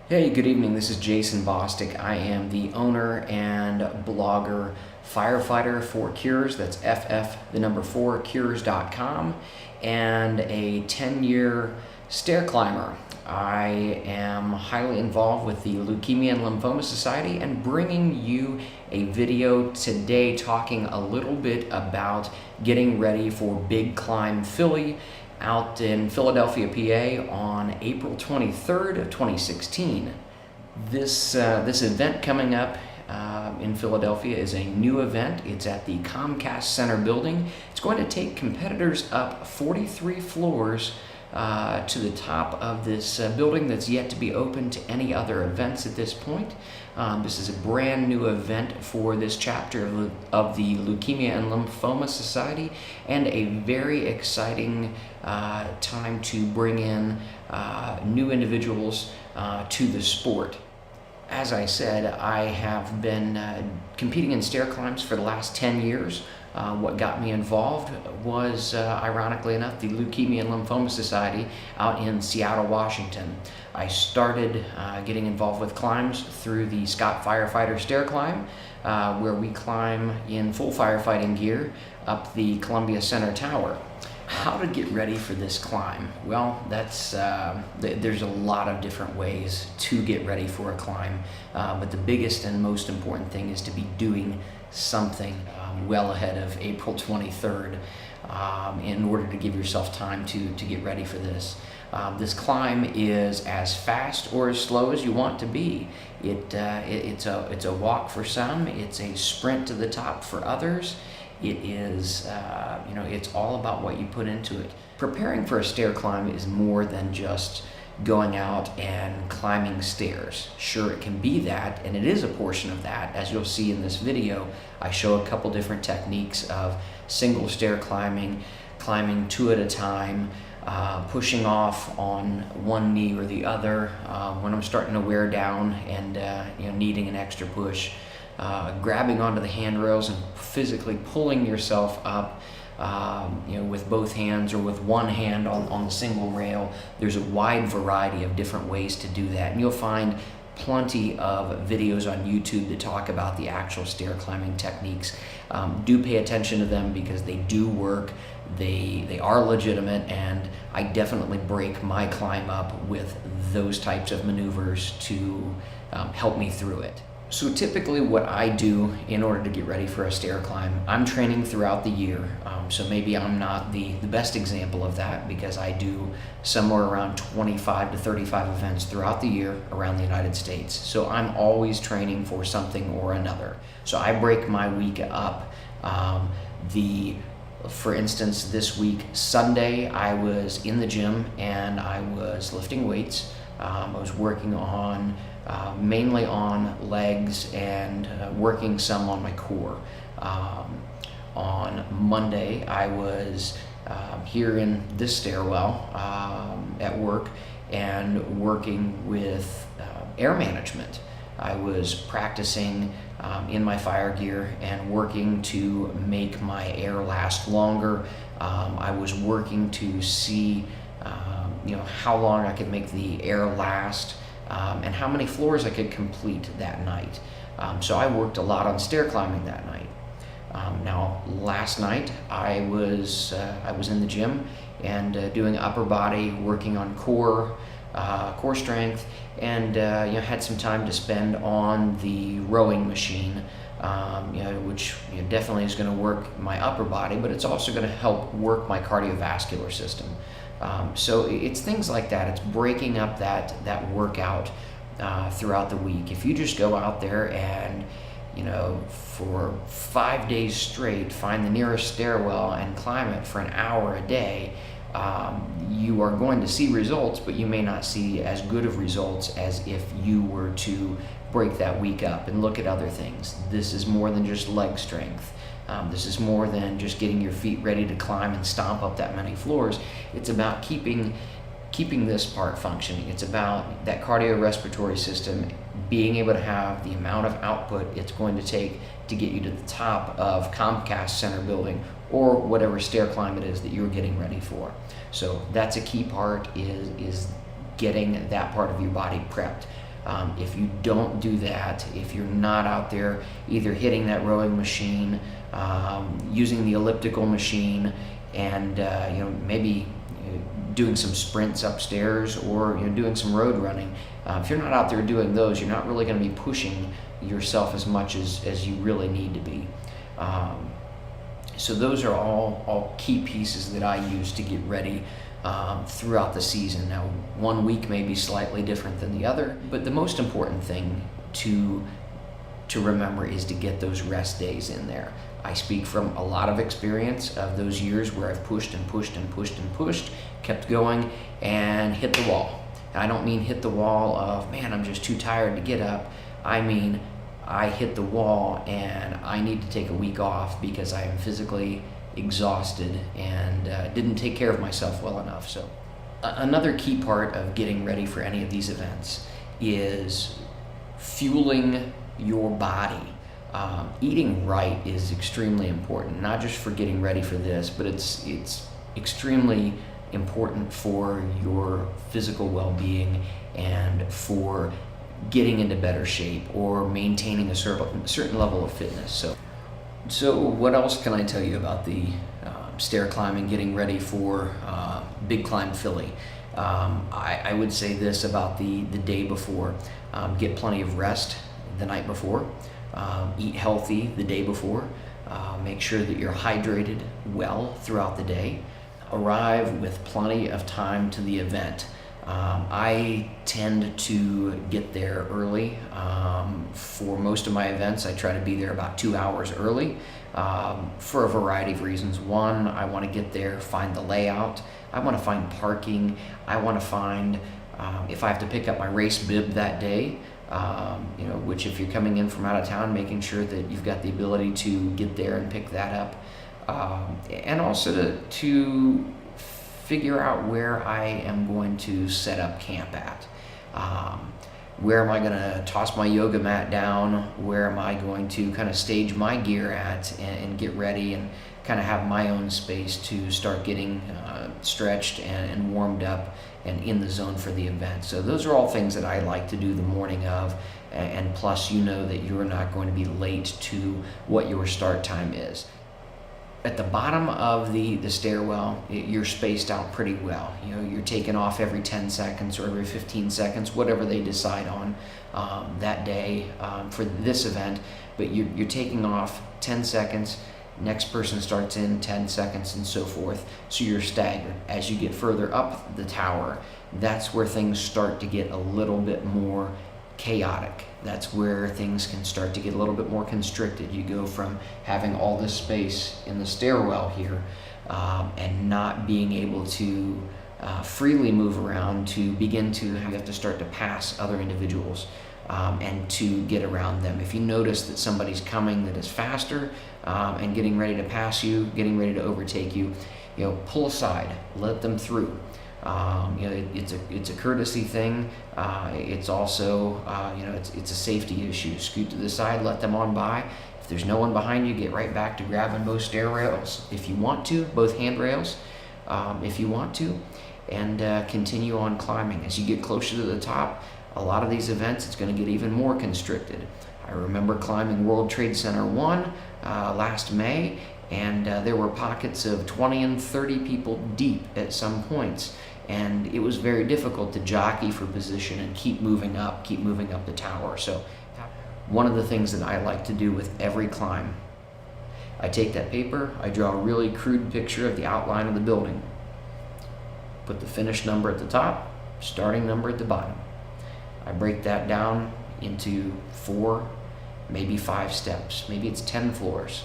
Hey, good evening. This is Jason Bostic. I am the owner and blogger firefighter for Cures. That's FF4Cures.com, and a 10-year stair climber. I am highly involved with the Leukemia and Lymphoma Society and bringing you a video today talking a little bit about getting ready for Big Climb Philly out in Philadelphia, PA on April 23rd of 2016. This event coming up in Philadelphia is a new event. It's at the Comcast Center building. It's going to take competitors up 43 floors to the top of this building that's yet to be open to any other events at this point. This is a brand new event for this chapter of the Leukemia and Lymphoma Society, and a very exciting time to bring in new individuals to the sport. As I said, I have been competing in stair climbs for the last 10 years. What got me involved was, ironically enough, the Leukemia and Lymphoma Society out in Seattle, Washington. I started getting involved with climbs through the Scott Firefighter Stair Climb, where we climb in full firefighting gear up the Columbia Center Tower. How to get ready for this climb? Well, there's a lot of different ways to get ready for a climb, but the biggest and most important thing is to be doing something well ahead of April 23rd in order to give yourself time to get ready for this. This climb is as fast or as slow as you want to be. It's a walk for some, it's a sprint to the top for others. It is, it's all about what you put into it. Preparing for a stair climb is more than just going out and climbing stairs. Sure, it can be that, and it is a portion of that. As you'll see in this video, I show a couple different techniques of single stair climbing, climbing two at a time, pushing off on one knee or the other when I'm starting to wear down and needing an extra push. Grabbing onto the handrails and physically pulling yourself up with both hands or with one hand on the single rail. There's a wide variety of different ways to do that, and you'll find plenty of videos on YouTube that talk about the actual stair climbing techniques. Do pay attention to them because they do work. They are legitimate, and I definitely break my climb up with those types of maneuvers to help me through it. So typically what I do in order to get ready for a stair climb, I'm training throughout the year. So maybe I'm not the best example of that because I do somewhere around 25 to 35 events throughout the year around the United States. So I'm always training for something or another. So I break my week up. For instance, this week, Sunday, I was in the gym and I was lifting weights. I was working on mainly on legs and working some on my core. On Monday, I was here in this stairwell at work and working with air management. I was practicing in my fire gear and working to make my air last longer. I was working to see how long I could make the air last and how many floors I could complete that night. So I worked a lot on stair climbing that night. Now, last night I was in the gym and doing upper body, working on core strength, and had some time to spend on the rowing machine, which definitely is going to work my upper body, but it's also going to help work my cardiovascular system. So it's things like that. It's breaking up that workout throughout the week. If you just go out there and for 5 days straight find the nearest stairwell and climb it for an hour a day, you are going to see results, but you may not see as good of results as if you were to break that week up and look at other things. This is more than just leg strength. This is more than just getting your feet ready to climb and stomp up that many floors. It's about keeping this part functioning. It's about that cardiorespiratory system being able to have the amount of output it's going to take to get you to the top of Comcast Center building or whatever stair climb it is that you're getting ready for. So that's a key part, is getting that part of your body prepped. If you don't do that, if you're not out there either hitting that rowing machine, using the elliptical machine, and maybe doing some sprints upstairs, or doing some road running, if you're not out there doing those, you're not really going to be pushing yourself as much as you really need to be. So those are all key pieces that I use to get ready throughout the season. Now, one week may be slightly different than the other, but the most important thing to remember is to get those rest days in there. I speak from a lot of experience of those years where I've pushed and pushed and pushed and pushed, kept going, and hit the wall. And I don't mean hit the wall of, man, I'm just too tired to get up. I mean, I hit the wall and I need to take a week off because I am physically exhausted and didn't take care of myself well enough. So another key part of getting ready for any of these events is fueling your body. Eating right is extremely important, not just for getting ready for this, but it's extremely important for your physical well-being and for getting into better shape or maintaining a certain level of fitness. So what else can I tell you about the stair climbing, getting ready for Big Climb Philly? I would say this about the day before. Get plenty of rest the night before. Eat healthy the day before. Make sure that you're hydrated well throughout the day. Arrive with plenty of time to the event. I tend to get there early. For most of my events, I try to be there about 2 hours early for a variety of reasons. One, I want to get there, find the layout. I want to find parking. I want to find, if I have to pick up my race bib that day, which if you're coming in from out of town, making sure that you've got the ability to get there and pick that up. And also to figure out where I am going to set up camp at. Where am I going to toss my yoga mat down? Where am I going to kind of stage my gear at and get ready and kind of have my own space to start getting stretched and warmed up and in the zone for the event. So those are all things that I like to do the morning of, and plus that you're not going to be late to what your start time is. At the bottom of the stairwell, you're spaced out pretty well. You're taking off every 10 seconds or every 15 seconds, whatever they decide on that day for this event. But you're taking off 10 seconds, next person starts in 10 seconds, and so forth. So you're staggered. As you get further up the tower, that's where things start to get a little bit more chaotic. That's where things can start to get a little bit more constricted. You go from having all this space in the stairwell here and not being able to freely move around to begin to you have to start to pass other individuals and to get around them. If you notice that somebody's coming that is faster and getting ready to pass you, getting ready to overtake you, pull aside, let them through. It's a courtesy thing. It's also it's a safety issue. Scoot to the side, let them on by. If there's no one behind you, get right back to grabbing both stair rails if you want to, both handrails if you want to, and continue on climbing. As you get closer to the top, a lot of these events, it's going to get even more constricted. I remember climbing World Trade Center 1 last May, and there were pockets of 20 and 30 people deep at some points. And it was very difficult to jockey for position and keep moving up the tower. So one of the things that I like to do with every climb, I take that paper, I draw a really crude picture of the outline of the building, put the finish number at the top, starting number at the bottom. I break that down into 4, maybe 5 steps. Maybe it's 10 floors.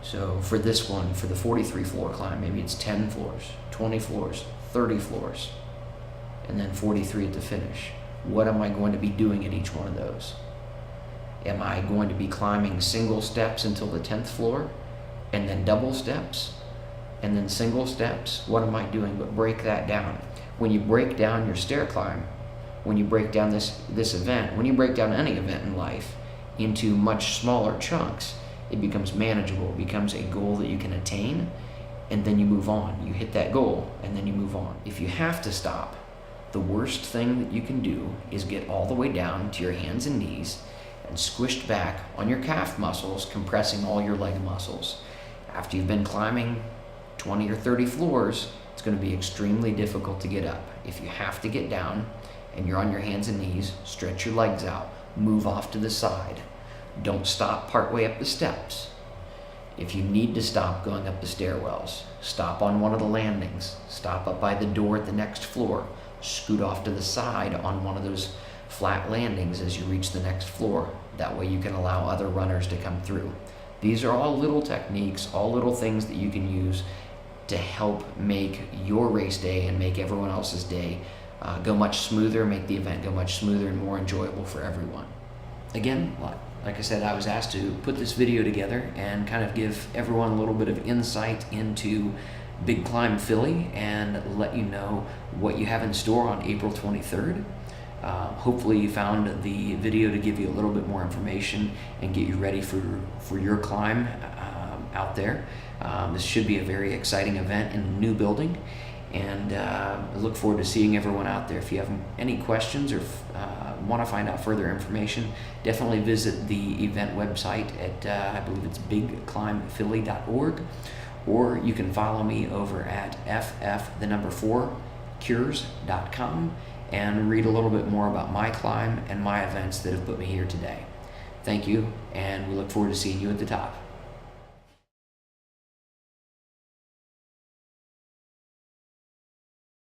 So for this one, for the 43 floor climb, maybe it's 10 floors, 20 floors, 30 floors, and then 43 at the finish. What am I going to be doing at each one of those? Am I going to be climbing single steps until the 10th floor, and then double steps, and then single steps? What am I doing? But break that down. When you break down your stair climb, when you break down this event, when you break down any event in life into much smaller chunks, it becomes manageable. It becomes a goal that you can attain, and then you move on. You hit that goal, and then you move on. If you have to stop The worst thing that you can do is get all the way down to your hands and knees and squished back on your calf muscles, compressing all your leg muscles. After you've been climbing 20 or 30 floors, it's going to be extremely difficult to get up. If you have to get down and you're on your hands and knees, stretch your legs out, move off to the side. Don't stop partway up the steps. If you need to stop going up the stairwells, stop on one of the landings, stop up by the door at the next floor, scoot off to the side on one of those flat landings as you reach the next floor. That way you can allow other runners to come through. These are all little techniques, all little things that you can use to help make your race day and make everyone else's day go much smoother, make the event go much smoother and more enjoyable for everyone. Again, like I said, I was asked to put this video together and kind of give everyone a little bit of insight into Big Climb Philly and let you know what you have in store on April 23rd. Hopefully you found the video to give you a little bit more information and get you ready for your climb out there. This should be a very exciting event in a new building, and I look forward to seeing everyone out there. If you have any questions or want to find out further information, definitely visit the event website at I believe it's bigclimbphilly.org, or you can follow me over at ff4cures.com and read a little bit more about my climb and my events that have put me here today. Thank you, and we look forward to seeing you at the top.